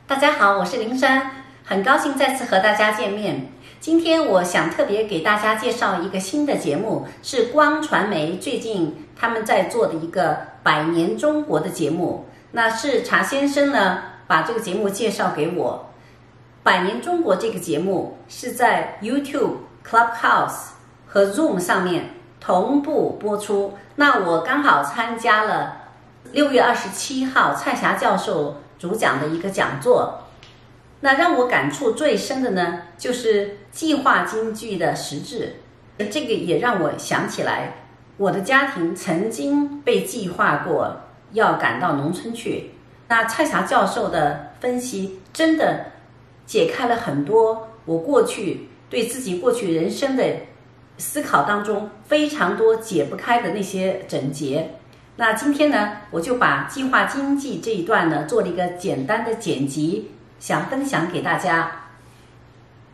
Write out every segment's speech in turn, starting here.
大家好，我是林珊，很高兴再次和大家见面。今天我想特别给大家介绍一个新的节目，是光传媒最近他们在做的一个百年中国的节目。那是查先生呢把这个节目介绍给我。百年中国这个节目是在 YouTube、Clubhouse 和 Zoom 上面同步播出。那我刚好参加了6月27号蔡霞教授主讲的一个讲座。那让我感触最深的呢，就是计划经济的实质。这个也让我想起来，我的家庭曾经被计划过要赶到农村去。那蔡霞教授的分析真的解开了很多我过去对自己过去人生的思考当中非常多解不开的那些症结。那今天呢，我就把计划经济这一段呢做了一个简单的剪辑，想分享给大家。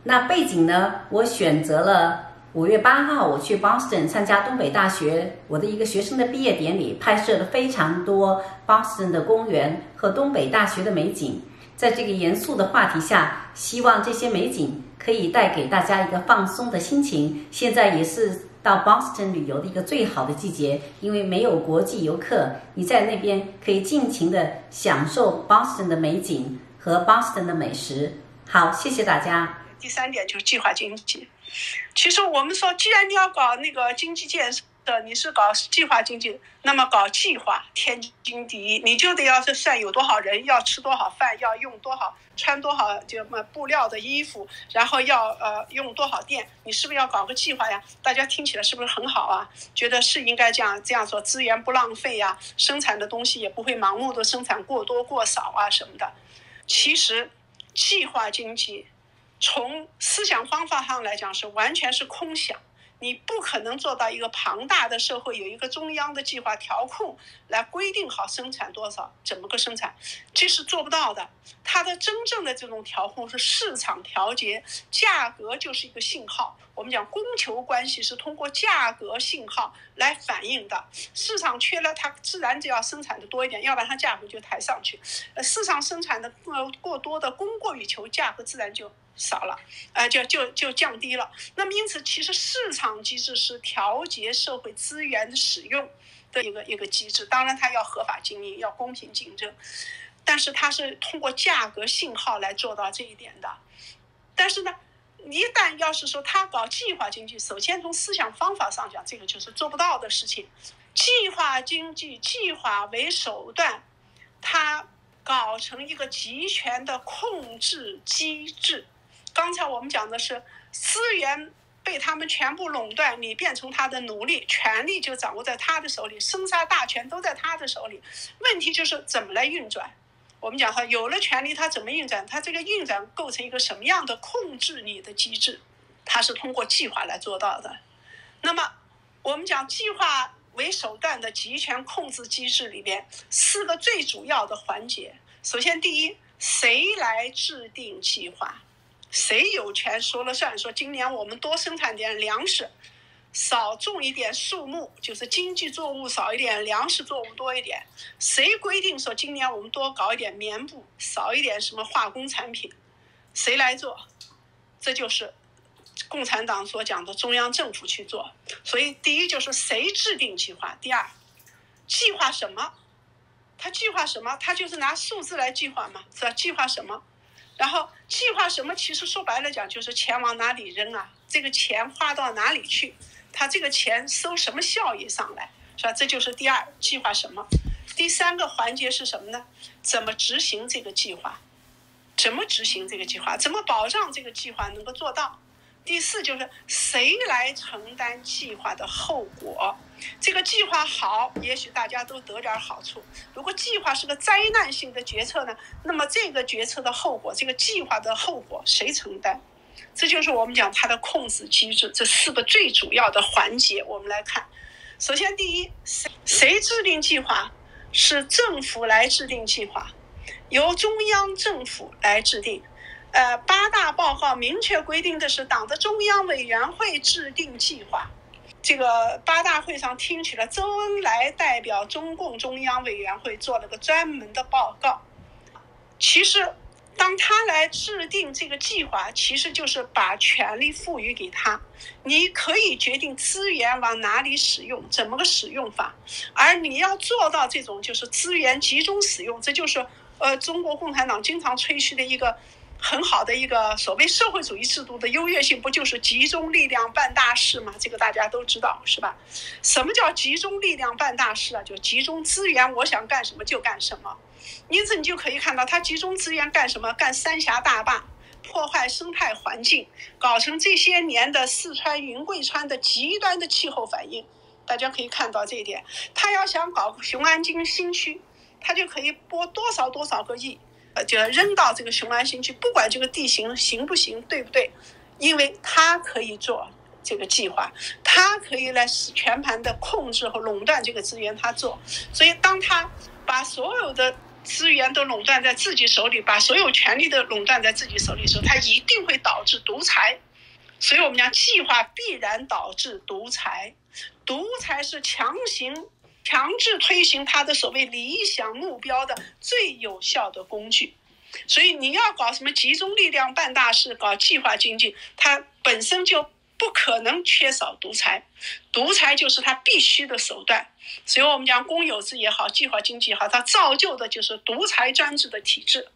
那背景呢，我选择了5月8号我去 Boston 参加东北大学我的一个学生的毕业典礼，拍摄了非常多 Boston 的公园和东北大学的美景。在这个严肃的话题下，希望这些美景可以带给大家一个放松的心情。现在也是到 Boston 旅游的一个最好的季节，因为没有国际游客，你在那边可以尽情的享受 Boston 的美景和 Boston 的美食。好，谢谢大家。第三点就是计划经济。其实我们说，既然你要搞那个经济建设，你是搞计划经济，那么搞计划天经地义，你就得要是算有多少人，要吃多少饭，要用多少，穿多少就布料的衣服，然后要用多少电，你是不是要搞个计划呀？大家听起来是不是很好啊？觉得是应该这样说，资源不浪费呀，生产的东西也不会盲目的生产过多过少啊什么的。其实计划经济从思想方法上来讲是完全是空想，你不可能做到一个庞大的社会有一个中央的计划调控来规定好生产多少，怎么个生产，这是做不到的。它的真正的这种调控是市场调节，价格就是一个信号。我们讲供求关系是通过价格信号来反映的，市场缺了，它自然就要生产的多一点，要不然它价格就抬上去。市场生产的过多的供过于求，价格自然就少了，就降低了。那么因此，其实市场机制是调节社会资源的使用的一个机制。当然，它要合法经营，要公平竞争，但是它是通过价格信号来做到这一点的。但是呢，一旦要是说他搞计划经济，首先从思想方法上讲，这个就是做不到的事情。计划经济，计划为手段，它搞成一个集权的控制机制。刚才我们讲的是资源被他们全部垄断，你变成他的奴隶，权力就掌握在他的手里，生杀大权都在他的手里。问题就是怎么来运转。我们讲他有了权力，他怎么运转？他这个运转构成一个什么样的控制你的机制？它是通过计划来做到的。那么我们讲计划为手段的集权控制机制里边，4个最主要的环节。首先，第一，谁来制定计划？谁有权说了算？说今年我们多生产点粮食，少种一点树木，就是经济作物少一点，粮食作物多一点。谁规定说今年我们多搞一点棉布，少一点什么化工产品？谁来做？这就是共产党所讲的中央政府去做。所以第一就是谁制定计划，第二，计划什么？他计划什么？他就是拿数字来计划嘛，是吧？计划什么？然后计划什么？其实说白了讲，就是钱往哪里扔啊？这个钱花到哪里去？他这个钱收什么效益上来，是吧？这就是第二，计划什么？第三个环节是什么呢？怎么执行这个计划？怎么执行这个计划？怎么保障这个计划能够做到？第四就是谁来承担计划的后果？这个计划好，也许大家都得点好处。如果计划是个灾难性的决策呢，那么这个决策的后果，这个计划的后果谁承担？这就是我们讲它的控制机制，这4个最主要的环节。我们来看，首先第一，谁制定计划？是政府来制定计划，由中央政府来制定。8大报告明确规定的是党的中央委员会制定计划。这个8大会上听取了周恩来代表中共中央委员会做了个专门的报告。其实当他来制定这个计划，其实就是把权力赋予给他，你可以决定资源往哪里使用，怎么个使用法，而你要做到这种就是资源集中使用，这就是中国共产党经常吹嘘的一个很好的一个所谓社会主义制度的优越性，不就是集中力量办大事吗？这个大家都知道是吧？什么叫集中力量办大事啊？就集中资源，我想干什么就干什么。因此你就可以看到他集中资源干什么？干三峡大坝，破坏生态环境，搞成这些年的四川云贵川的极端的气候反应。大家可以看到这一点，他要想搞雄安新区，他就可以拨多少个亿，就扔到这个雄安新区，不管这个地形行不行，对不对？因为他可以做这个计划，他可以来全盘的控制和垄断这个资源，他做。所以当他把所有的资源都垄断在自己手里，把所有权力都垄断在自己手里的时候，他一定会导致独裁。所以我们讲计划必然导致独裁，独裁是强制推行他的所谓理想目标的最有效的工具。所以你要搞什么集中力量办大事，搞计划经济，它本身就不可能缺少独裁，独裁就是它必须的手段。所以我们讲公有制也好，计划经济也好，它造就的就是独裁专制的体制。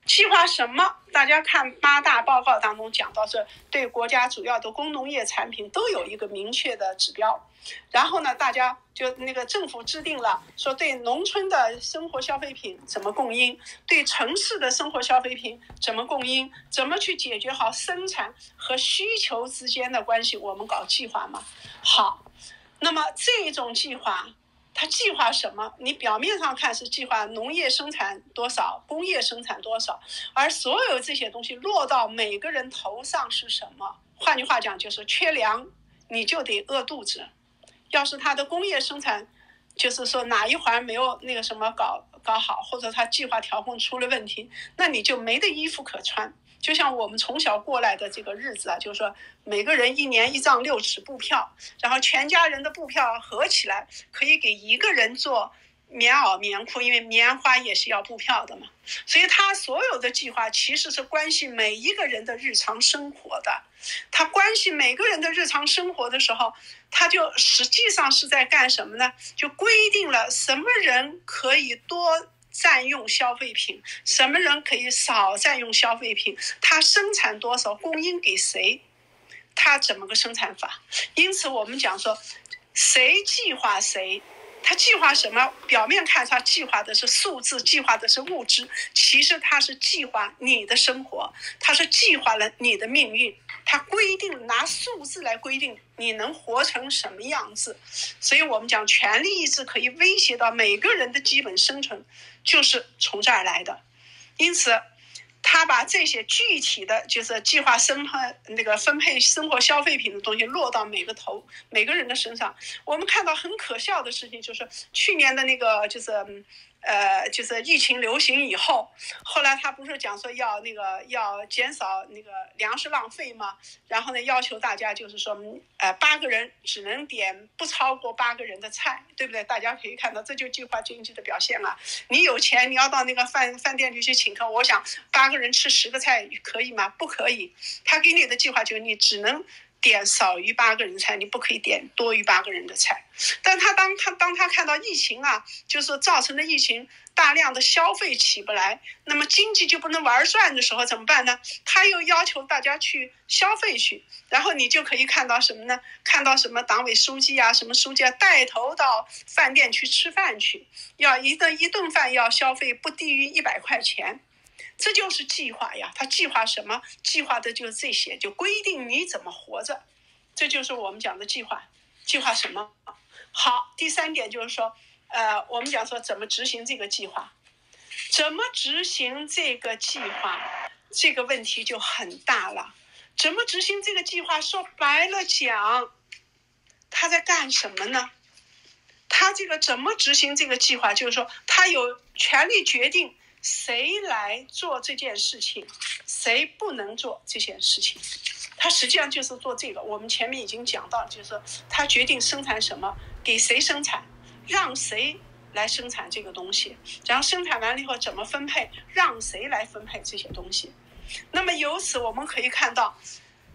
计划什么？大家看8大报告当中讲到，是对国家主要的工农业产品都有一个明确的指标。然后呢，大家就那个政府制定了，说对农村的生活消费品怎么供应，对城市的生活消费品怎么供应，怎么去解决好生产和需求之间的关系，我们搞计划嘛。好，那么这种计划它计划什么？你表面上看是计划农业生产多少，工业生产多少，而所有这些东西落到每个人头上是什么？换句话讲，就是缺粮你就得饿肚子。要是他的工业生产就是说哪一环没有那个什么搞好，或者他计划调控出了问题，那你就没得衣服可穿。就像我们从小过来的这个日子啊，就是说每个人1年1丈6尺布票，然后全家人的布票合起来可以给一个人做棉袄棉裤，因为棉花也是要布票的嘛。所以他所有的计划其实是关系每一个人的日常生活的。他关系每个人的日常生活的时候，他就实际上是在干什么呢？就规定了什么人可以多占用消费品，什么人可以少占用消费品，他生产多少供应给谁，他怎么个生产法。因此我们讲说谁计划谁，他计划什么？表面看他计划的是数字，计划的是物质，其实他是计划你的生活，他是计划了你的命运，他规定拿数字来规定你能活成什么样子。所以我们讲权力意志可以威胁到每个人的基本生存，就是从这儿来的。因此他把这些具体的就是计划分配生活消费品的东西落到每个人的身上。我们看到很可笑的事情，就是去年的那个就是疫情流行以后，后来他不是讲说要减少那个粮食浪费吗？然后呢要求大家就是说8个人只能点不超过8个人的菜，对不对？大家可以看到这就是计划经济的表现啊。你有钱你要到那个饭店里去请客，我想8个人吃10个菜可以吗？不可以。他给你的计划就是你只能点少于8个人菜，你不可以点多于8个人的菜。但当他看到疫情啊，就是造成的疫情大量的消费起不来，那么经济就不能玩转的时候怎么办呢？他又要求大家去消费去，然后你就可以看到什么呢？看到什么党委书记啊，什么书记啊带头到饭店去吃饭去，要一顿饭要消费不低于100块钱。这就是计划呀，他计划什么？计划的就是这些，就规定你怎么活着，这就是我们讲的计划。计划什么？好，第3点就是说，我们讲说怎么执行这个计划，怎么执行这个计划，这个问题就很大了。怎么执行这个计划？说白了讲，他在干什么呢？他这个怎么执行这个计划，就是说他有权利决定谁来做这件事情，谁不能做这件事情。他实际上就是做这个，我们前面已经讲到，就是他决定生产什么，给谁生产，让谁来生产这个东西，然后生产完了以后怎么分配，让谁来分配这些东西。那么由此我们可以看到，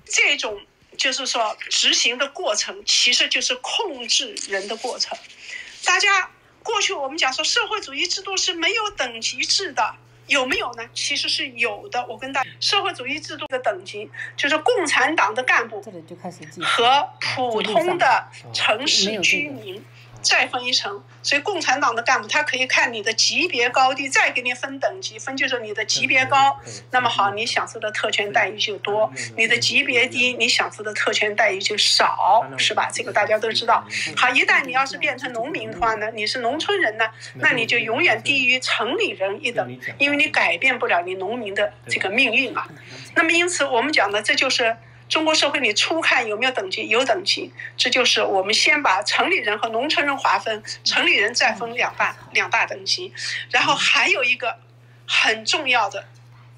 这种就是说执行的过程其实就是控制人的过程。大家过去我们讲说社会主义制度是没有等级制的，有没有呢？其实是有的。我跟大家，社会主义制度的等级就是共产党的干部和普通的城市居民再分一层。所以共产党的干部他可以看你的级别高低，再给你分等级，分就是你的级别高，那么好，你享受的特权待遇就多；你的级别低，你享受的特权待遇就少，是吧？这个大家都知道。好，一旦你要是变成农民的话呢，你是农村人呢，那你就永远低于城里人一等，因为你改变不了你农民的这个命运嘛。那么因此我们讲的，这就是中国社会你初看有没有等级？有等级，这就是我们先把城里人和农村人划分，城里人再分两大等级。然后还有一个很重要的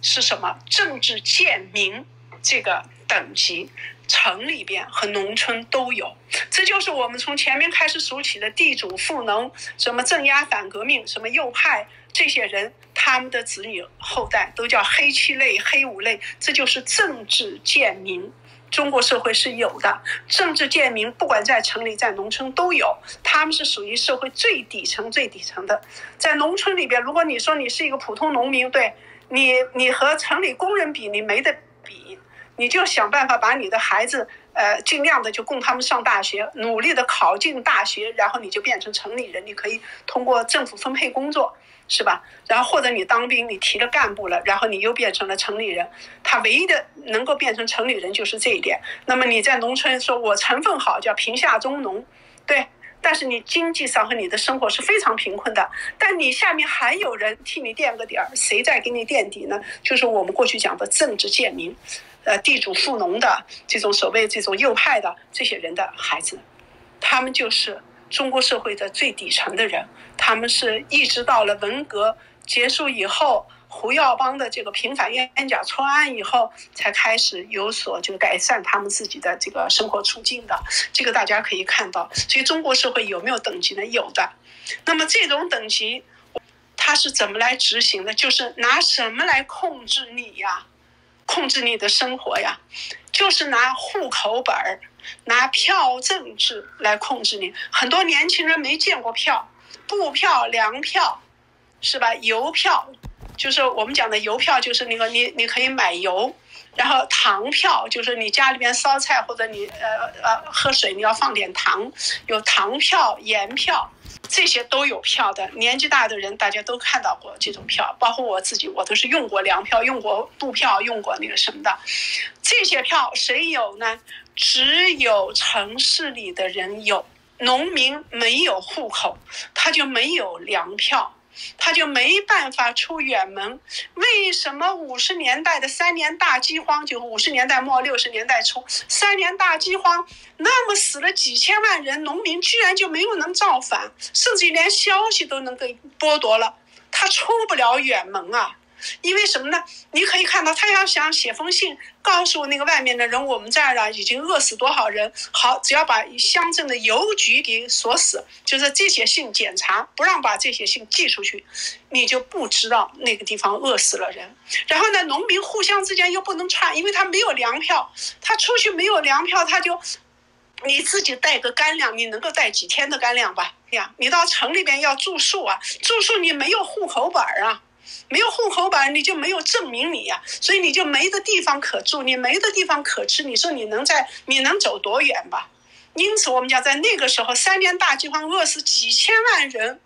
是什么？政治贱民这个等级，城里边和农村都有。这就是我们从前面开始数起的地主富农，什么镇压反革命，什么右派，这些人他们的子女后代都叫黑七类、黑五类，这就是政治贱民。中国社会是有的，政治贱民不管在城里在农村都有，他们是属于社会最底层的。在农村里边，如果你说你是一个普通农民，对你和城里工人比，你没得比，你就想办法把你的孩子尽量的就供他们上大学，努力的考进大学，然后你就变成城里人，你可以通过政府分配工作，是吧？然后或者你当兵，你提了干部了，然后你又变成了城里人。他唯一的能够变成城里人就是这一点。那么你在农村说我成分好，叫贫下中农，对，但是你经济上和你的生活是非常贫困的，但你下面还有人替你垫个底儿，谁在给你垫底呢？就是我们过去讲的政治贱民，地主富农的这种所谓这种右派的这些人的孩子，他们就是中国社会的最底层的人。他们是一直到了文革结束以后，胡耀邦的这个平反冤假错案以后，才开始有所就改善他们自己的这个生活处境的。这个大家可以看到。所以中国社会有没有等级呢？有的。那么这种等级它是怎么来执行的？就是拿什么来控制你呀？控制你的生活呀？就是拿户口本，拿票证制来控制你。很多年轻人没见过票，布票、粮票，是吧？邮票，就是我们讲的邮票，就是那个你可以买油。然后糖票，就是你家里边烧菜或者你喝水你要放点糖，有糖票、盐票，这些都有票的。年纪大的人大家都看到过这种票，包括我自己，我都是用过粮票、用过布票、用过那个什么的。这些票谁有呢？只有城市里的人有。农民没有户口，他就没有粮票，他就没办法出远门。为什么50年代的3年大饥荒，就50年代末60年代初3年大饥荒，那么死了几千万人，农民居然就没有能造反，甚至连消息都能给剥夺了，他出不了远门啊。因为什么呢？你可以看到他要想写封信告诉那个外面的人，我们这儿啊已经饿死多少人，好，只要把乡镇的邮局给锁死，就是这些信检查不让把这些信寄出去，你就不知道那个地方饿死了人。然后呢，农民互相之间又不能串，因为他没有粮票，他出去没有粮票，他就你自己带个干粮，你能够带几天的干粮吧？你到城里边要住宿啊，住宿你没有户口本啊，没有户口本你就没有证明你呀，所以你就没的地方可住，你没的地方可吃，你说你能走多远吧？因此我们讲在那个时候3年大饥荒饿死几千万人，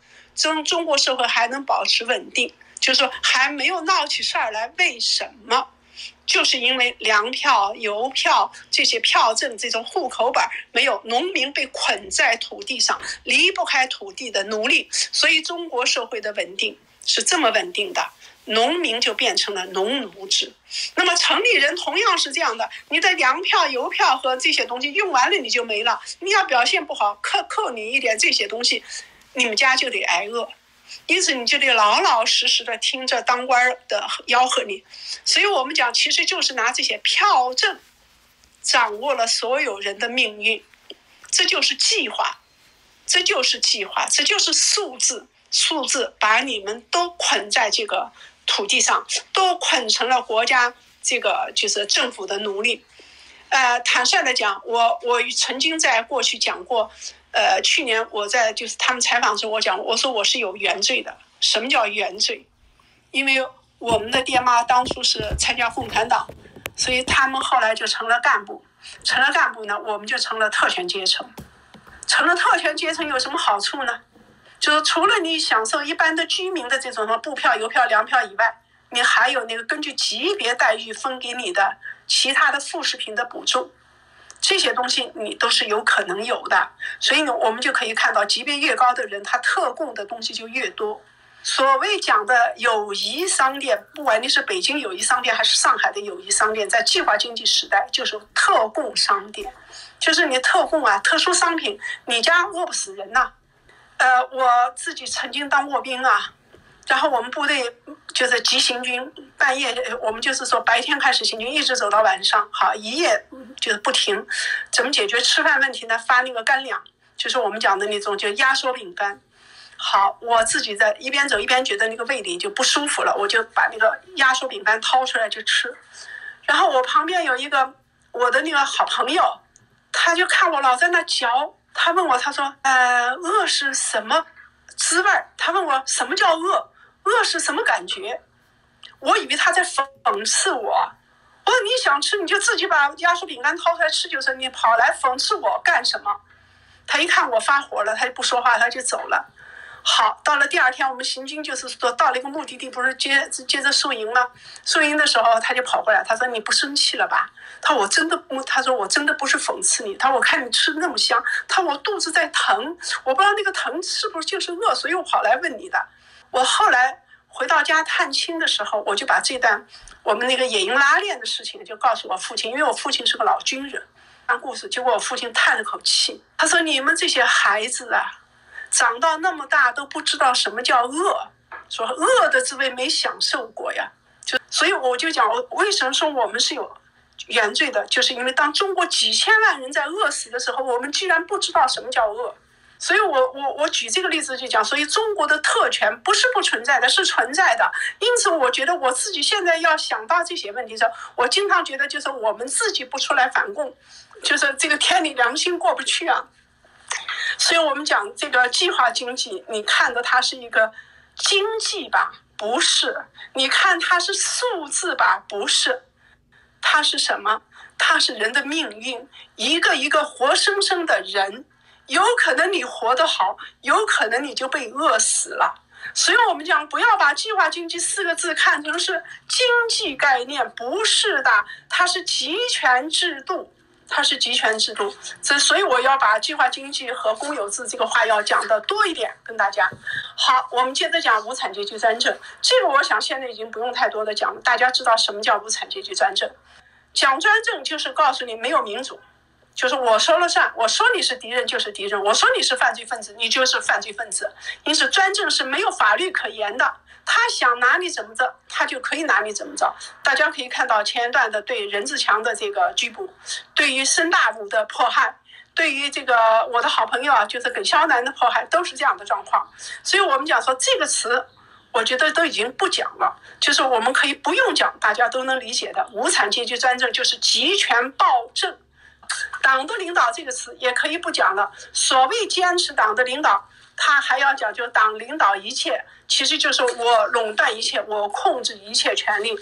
中国社会还能保持稳定，就是说还没有闹起事儿来。为什么？就是因为粮票、邮票这些票证这种户口本没有，农民被捆在土地上，离不开土地的奴隶，所以中国社会的稳定是这么稳定的，农民就变成了农奴制。那么城里人同样是这样的，你的粮票、邮票和这些东西用完了你就没了，你要表现不好，扣你一点这些东西，你们家就得挨饿。因此你就得老老实实的听着当官的吆喝你。所以我们讲其实就是拿这些票证掌握了所有人的命运，这就是计划，这就是数字，数字把你们都捆在这个土地上，都捆成了国家这个就是政府的奴隶。坦率的讲，我曾经在过去讲过，去年我在就是他们采访时我讲，我说我是有原罪的。什么叫原罪？因为我们的爹妈当初是参加共产党，所以他们后来就成了干部，成了干部呢，我们就成了特权阶层。成了特权阶层有什么好处呢？就是除了你享受一般的居民的这种什么布票、邮票、粮票以外，你还有那个根据级别待遇分给你的其他的副食品的补助，这些东西你都是有可能有的。所以呢，我们就可以看到，级别越高的人，他特供的东西就越多。所谓讲的友谊商店，不管你是北京友谊商店还是上海的友谊商店，在计划经济时代就是特供商店，就是你特供啊，特殊商品，你家饿不死人呐。我自己曾经当过兵啊，然后我们部队就是急行军，半夜我们就是说白天开始行军，一直走到晚上，好一夜就是不停。怎么解决吃饭问题呢？发那个干粮，就是我们讲的那种就压缩饼干。好，我自己在一边走一边觉得那个胃里就不舒服了，我就把那个压缩饼干掏出来就吃。然后我旁边有一个我的那个好朋友，他就看我老在那嚼，他问我，他说饿是什么滋味？他问我什么叫饿，饿是什么感觉？我以为他在讽刺我，我说你想吃你就自己把压缩饼干掏出来吃就是，你跑来讽刺我干什么？他一看我发火了，他就不说话，他就走了。好，到了第二天我们行军，就是说到了一个目的地，不是接着宿营吗？宿营的时候他就跑过来，他说你不生气了吧？他说我真的不是讽刺你，他说我看你吃的那么香，他说我肚子在疼，我不知道那个疼是不是就是饿，所以我跑来问你的。我后来回到家探亲的时候，我就把这段我们那个野营拉练的事情就告诉我父亲，因为我父亲是个老军人，讲故事，结果我父亲叹了口气，他说你们这些孩子啊，长到那么大都不知道什么叫饿，说饿的滋味没享受过呀。所以我就讲，我为什么说我们是有原罪的，就是因为当中国几千万人在饿死的时候，我们居然不知道什么叫饿。所以我举这个例子就讲，所以中国的特权不是不存在的，是存在的。因此我觉得我自己现在要想到这些问题的时候，我经常觉得就是我们自己不出来反共，就是这个天理良心过不去啊。所以我们讲这个计划经济，你看的它是一个经济吧，不是；你看它是数字吧，不是。它是什么？它是人的命运，一个一个活生生的人。有可能你活得好，有可能你就被饿死了。所以我们讲，不要把计划经济4个字看成是经济概念，不是的，它是集权制度。它是集权制度，所以我要把计划经济和公有制这个话要讲的多一点跟大家。好，我们接着讲无产阶级专政，这个我想现在已经不用太多的讲了，大家知道什么叫无产阶级专政。讲专政就是告诉你没有民主，就是我说了算，我说你是敌人就是敌人，我说你是犯罪分子你就是犯罪分子。因此专政是没有法律可言的，他想拿你怎么着他就可以拿你怎么着。大家可以看到前一段的对任志强的这个拘捕，对于申大武的迫害，对于这个我的好朋友啊就是耿肖南的迫害，都是这样的状况。所以我们讲说这个词我觉得都已经不讲了，就是我们可以不用讲，大家都能理解的。无产阶级专政就是集权暴政。党的领导这个词也可以不讲了，所谓坚持党的领导，他还要讲究党领导一切，其实就是我垄断一切，我控制一切权利，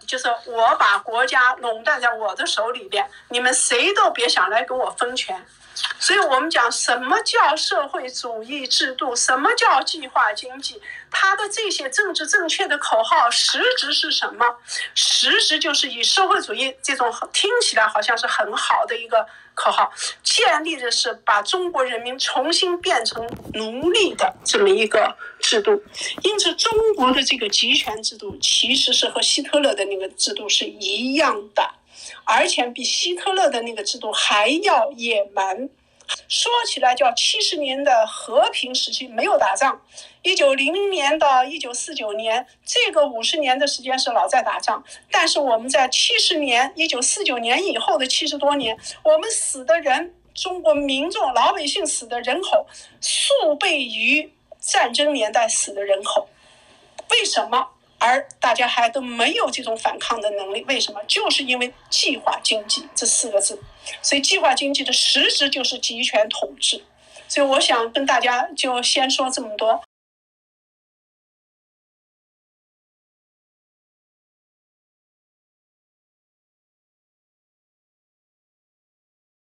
就是我把国家垄断在我的手里边，你们谁都别想来跟我分权。所以我们讲什么叫社会主义制度，什么叫计划经济，它的这些政治正确的口号实质是什么？实质就是以社会主义这种听起来好像是很好的一个口号，建立的是把中国人民重新变成奴隶的这么一个制度。因此中国的这个集权制度其实是和希特勒的那个制度是一样的，而且比希特勒的那个制度还要野蛮。说起来叫70年的和平时期没有打仗，1900年到1949年这个50年的时间是老在打仗，但是我们在70年1949年以后的70多年，我们死的人，中国民众老百姓死的人口数倍于战争年代死的人口。为什么？而大家还都没有这种反抗的能力，为什么？就是因为计划经济这4个字。所以计划经济的实质就是集权统治。所以我想跟大家就先说这么多。